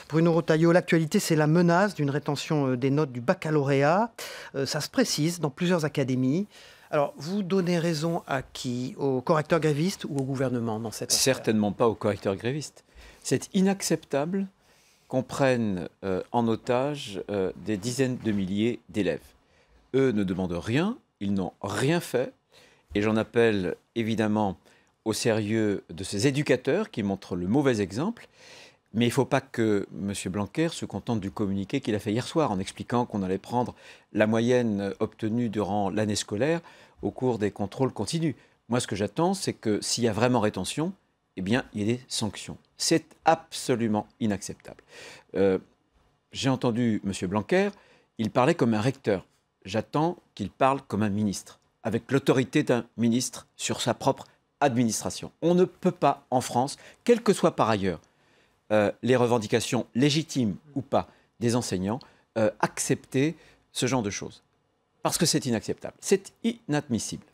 Bruno Retailleau, l'actualité, c'est la menace d'une rétention des notes du baccalauréat. Ça se précise dans plusieurs académies. Alors, vous donnez raison à qui? Aux correcteurs grévistes ou au gouvernement dans cette affaire? Certainement pas aux correcteurs grévistes. C'est inacceptable qu'on prenne en otage des dizaines de milliers d'élèves. Eux ne demandent rien, ils n'ont rien fait. Et j'en appelle évidemment au sérieux de ces éducateurs qui montrent le mauvais exemple. Mais il ne faut pas que M. Blanquer se contente du communiqué qu'il a fait hier soir en expliquant qu'on allait prendre la moyenne obtenue durant l'année scolaire au cours des contrôles continus. Moi, ce que j'attends, c'est que s'il y a vraiment rétention, eh bien, il y ait des sanctions. C'est absolument inacceptable. J'ai entendu M. Blanquer, il parlait comme un recteur. J'attends qu'il parle comme un ministre, avec l'autorité d'un ministre sur sa propre administration. On ne peut pas, en France, quelles que soient par ailleurs les revendications légitimes ou pas des enseignants, accepter ce genre de choses. Parce que c'est inacceptable. C'est inadmissible.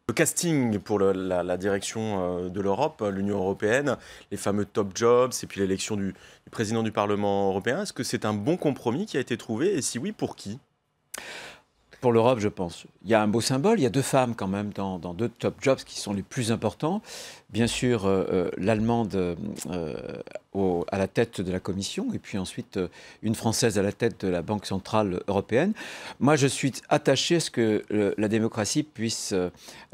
Le casting pour la direction de l'Europe, l'Union européenne, les fameux top jobs et puis l'élection du président du Parlement européen, est-ce que c'est un bon compromis qui a été trouvé? Et si oui, pour qui? Pour l'Europe, je pense. Il y a un beau symbole. Il y a deux femmes quand même dans deux top jobs qui sont les plus importants. Bien sûr, l'Allemande à la tête de la Commission et puis ensuite une Française à la tête de la Banque Centrale Européenne. Moi, je suis attaché à ce que la démocratie puisse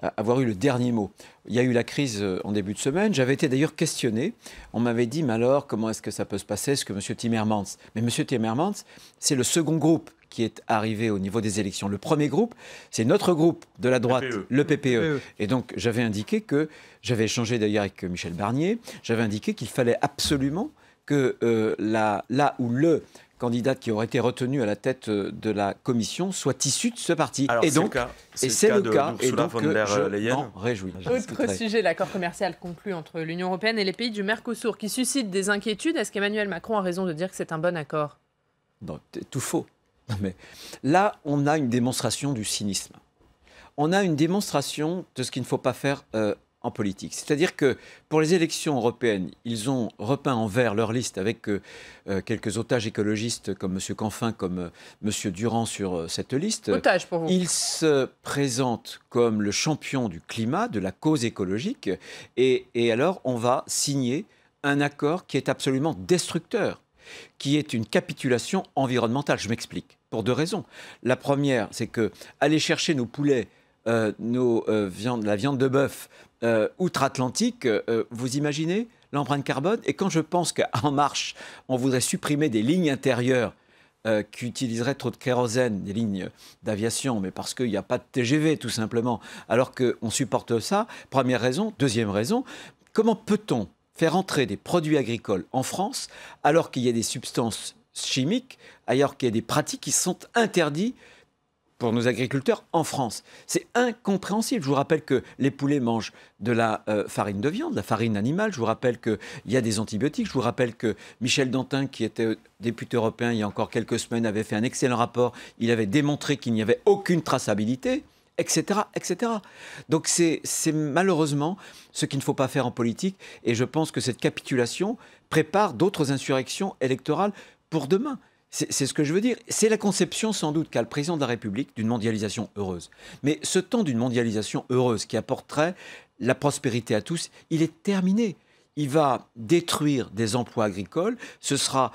avoir eu le dernier mot. Il y a eu la crise en début de semaine. J'avais été d'ailleurs questionné. On m'avait dit, mais alors, comment est-ce que ça peut se passer? Est-ce que M. Timmermans... Mais M. Timmermans, c'est le second groupe qui est arrivé au niveau des élections. Le premier groupe, c'est notre groupe de la droite, le PPE. Et donc, j'avais indiqué que, j'avais échangé d'ailleurs avec Michel Barnier, j'avais indiqué qu'il fallait absolument que là où le candidat qui aurait été retenu à la tête de la commission soit issu de ce parti. Alors, et donc, c'est le cas, et donc je m'en réjouis. Autre sujet, l'accord commercial conclu entre l'Union européenne et les pays du Mercosur qui suscite des inquiétudes. Est-ce qu'Emmanuel Macron a raison de dire que c'est un bon accord? Non, tout faux. Non, mais là, on a une démonstration du cynisme. On a une démonstration de ce qu'il ne faut pas faire en politique. C'est-à-dire que pour les élections européennes, ils ont repeint en vert leur liste avec quelques otages écologistes comme M. Canfin, comme M. Durand sur cette liste. Otage pour vous. Ils se présentent comme le champion du climat, de la cause écologique. Et alors, on va signer un accord qui est absolument destructeur, qui est une capitulation environnementale. Je m'explique, pour deux raisons. La première, c'est que aller chercher nos poulets, la viande de bœuf outre-Atlantique, vous imaginez l'empreinte carbone? Et quand je pense qu'En Marche, on voudrait supprimer des lignes intérieures qui utiliseraient trop de kérosène, des lignes d'aviation, mais parce qu'il n'y a pas de TGV, tout simplement, alors qu'on supporte ça, première raison. Deuxième raison, comment peut-on faire entrer des produits agricoles en France alors qu'il y a des substances chimiques, alors qu'il y a des pratiques qui sont interdites pour nos agriculteurs en France? C'est incompréhensible. Je vous rappelle que les poulets mangent de la farine de viande, la farine animale. Je vous rappelle qu'il y a des antibiotiques. Je vous rappelle que Michel Dantin, qui était député européen il y a encore quelques semaines, avait fait un excellent rapport. Il avait démontré qu'il n'y avait aucune traçabilité, etc., etc. Donc c'est malheureusement ce qu'il ne faut pas faire en politique. Et je pense que cette capitulation prépare d'autres insurrections électorales pour demain. C'est ce que je veux dire. C'est la conception sans doute qu'a le président de la République d'une mondialisation heureuse. Mais ce temps d'une mondialisation heureuse qui apporterait la prospérité à tous, il est terminé. Il va détruire des emplois agricoles. Ce sera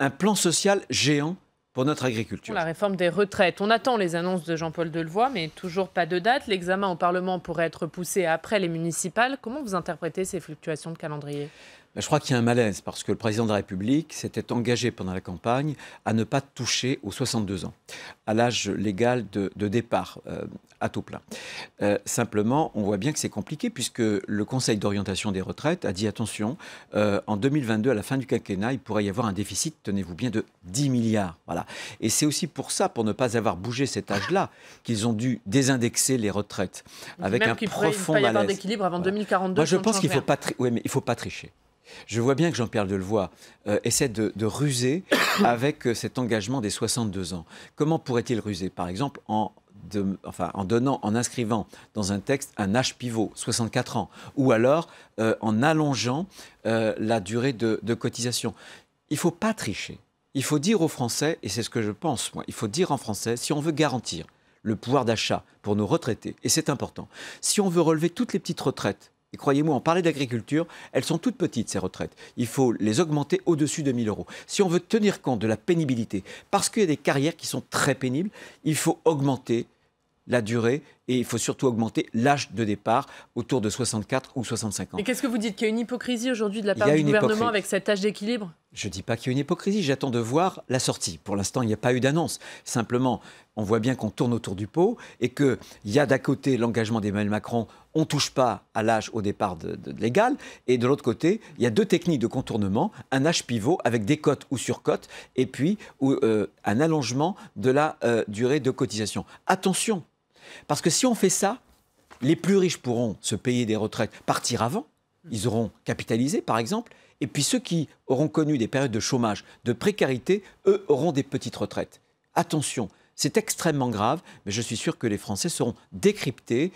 un plan social géant pour notre agriculture. La réforme des retraites. On attend les annonces de Jean-Paul Delevoye, mais toujours pas de date. L'examen au Parlement pourrait être poussé après les municipales. Comment vous interprétez ces fluctuations de calendrier? Je crois qu'il y a un malaise parce que le président de la République s'était engagé pendant la campagne à ne pas toucher aux 62 ans, à l'âge légal de départ à taux plein. Simplement, on voit bien que c'est compliqué puisque le Conseil d'orientation des retraites a dit attention, en 2022, à la fin du quinquennat, il pourrait y avoir un déficit, tenez-vous bien, de 10 milliards. Voilà. Et c'est aussi pour ça, pour ne pas avoir bougé cet âge-là, qu'ils ont dû désindexer les retraites avec un profond malaise. Il ne peut pas y avoir d'équilibre avant 2042. Moi, je pense qu'il ne faut pas tricher. Je vois bien que Jean-Pierre Delevoye essaie de ruser avec cet engagement des 62 ans. Comment pourrait-il ruser? Par exemple, en inscrivant dans un texte un âge pivot, 64 ans, ou alors en allongeant la durée de cotisation. il ne faut pas tricher. Il faut dire aux Français, et c'est ce que je pense, moi, il faut dire en français, si on veut garantir le pouvoir d'achat pour nos retraités, et c'est important, si on veut relever toutes les petites retraites, et croyez-moi, on parlait d'agriculture, elles sont toutes petites, ces retraites. Il faut les augmenter au-dessus de 1 000 euros. Si on veut tenir compte de la pénibilité, parce qu'il y a des carrières qui sont très pénibles, il faut augmenter la durée et il faut surtout augmenter l'âge de départ autour de 64 ou 65 ans. Et qu'est-ce que vous dites? Qu'il y a une hypocrisie aujourd'hui de la part du gouvernement avec cet âge d'équilibre? Je ne dis pas qu'il y a une hypocrisie, j'attends de voir la sortie. Pour l'instant, il n'y a pas eu d'annonce. Simplement, on voit bien qu'on tourne autour du pot et qu'il y a d'un côté l'engagement d'Emmanuel Macron, on ne touche pas à l'âge au départ légal, et de l'autre côté, il y a deux techniques de contournement, un âge pivot avec des cotes ou surcotes, et puis un allongement de la durée de cotisation. Attention, parce que si on fait ça, les plus riches pourront se payer des retraites, partir avant, ils auront capitalisé par exemple, et puis ceux qui auront connu des périodes de chômage, de précarité, eux auront des petites retraites. Attention, c'est extrêmement grave, mais je suis sûr que les Français sauront décrypter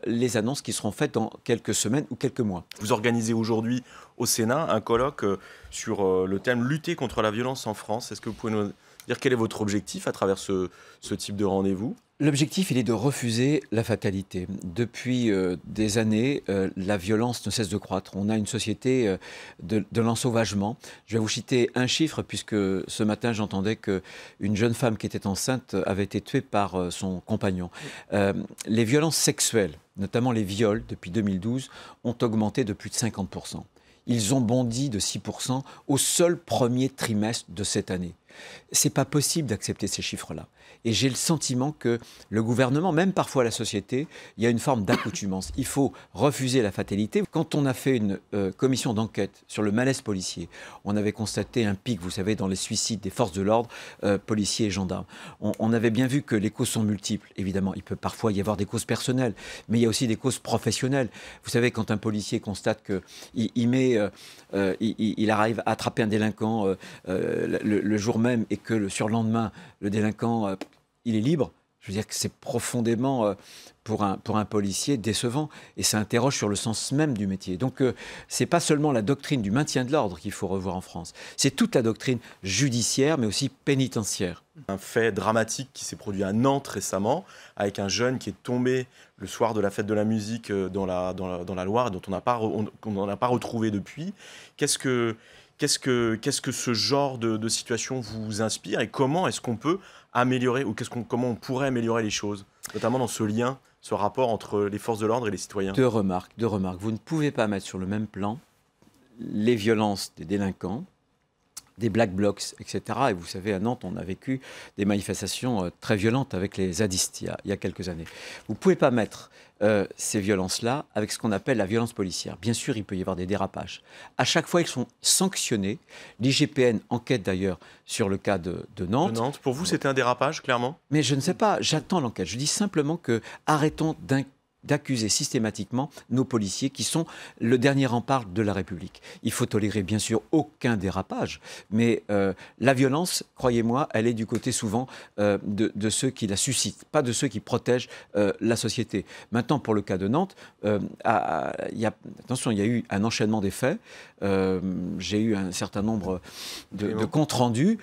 les annonces qui seront faites dans quelques semaines ou quelques mois. Vous organisez aujourd'hui au Sénat un colloque sur le thème « Lutter contre la violence en France ». Est-ce que vous pouvez nous dire quel est votre objectif à travers ce type de rendez-vous ? L'objectif, il est de refuser la fatalité. Depuis des années, la violence ne cesse de croître. On a une société de l'ensauvagement. Je vais vous citer un chiffre, puisque ce matin, j'entendais qu'une jeune femme qui était enceinte avait été tuée par son compagnon. Les violences sexuelles, notamment les viols, depuis 2012, ont augmenté de plus de 50%. Ils ont bondi de 6% au seul premier trimestre de cette année. Ce n'est pas possible d'accepter ces chiffres-là. Et j'ai le sentiment que le gouvernement, même parfois la société, il y a une forme d'accoutumance. Il faut refuser la fatalité. Quand on a fait une commission d'enquête sur le malaise policier, on avait constaté un pic, vous savez, dans les suicides des forces de l'ordre, policiers et gendarmes. On avait bien vu que les causes sont multiples. Évidemment, il peut parfois y avoir des causes personnelles, mais il y a aussi des causes professionnelles. Vous savez, quand un policier constate qu'il arrive à attraper un délinquant le jour même et que le surlendemain, le délinquant, il est libre, je veux dire que c'est profondément, pour un policier, décevant. Et ça interroge sur le sens même du métier. Donc, ce n'est pas seulement la doctrine du maintien de l'ordre qu'il faut revoir en France. C'est toute la doctrine judiciaire, mais aussi pénitentiaire. Un fait dramatique qui s'est produit à Nantes récemment, avec un jeune qui est tombé le soir de la fête de la musique dans la Loire, dont on n'en a pas retrouvé depuis. Qu'est-ce que ce genre de situation vous inspire et comment est-ce qu'on peut améliorer ou comment on pourrait améliorer les choses, notamment dans ce lien, ce rapport entre les forces de l'ordre et les citoyens? Deux remarques. Vous ne pouvez pas mettre sur le même plan les violences des délinquants, des black blocs, etc. Et vous savez, à Nantes, on a vécu des manifestations très violentes avec les zadistes il y a quelques années. Vous ne pouvez pas mettre ces violences-là avec ce qu'on appelle la violence policière. Bien sûr, il peut y avoir des dérapages. À chaque fois, ils sont sanctionnés. L'IGPN enquête d'ailleurs sur le cas de Nantes. Pour vous, c'était un dérapage, clairement? Mais je ne sais pas, j'attends l'enquête. Je dis simplement que arrêtons d'accuser systématiquement nos policiers qui sont le dernier rempart de la République. Il faut tolérer bien sûr aucun dérapage, mais la violence, croyez-moi, elle est du côté souvent de ceux qui la suscitent, pas de ceux qui protègent la société. Maintenant, pour le cas de Nantes, attention, il y a eu un enchaînement des faits. J'ai eu un certain nombre de comptes rendus.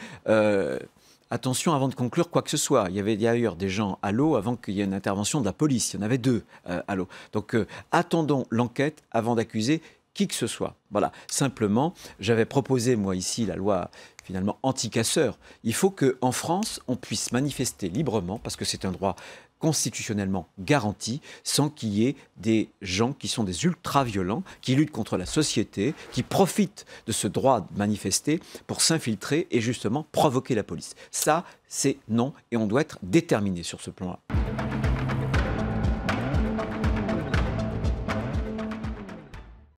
Attention avant de conclure quoi que ce soit. Il y avait d'ailleurs des gens à l'eau avant qu'il y ait une intervention de la police. Il y en avait deux à l'eau. Donc attendons l'enquête avant d'accuser qui que ce soit. Voilà. Simplement, j'avais proposé moi ici la loi finalement anti-casseurs. Il faut qu'en France, on puisse manifester librement, parce que c'est un droit constitutionnellement garanti, sans qu'il y ait des gens qui sont des ultra-violents, qui luttent contre la société, qui profitent de ce droit de manifester pour s'infiltrer et justement provoquer la police. Ça, c'est non, et on doit être déterminé sur ce plan-là.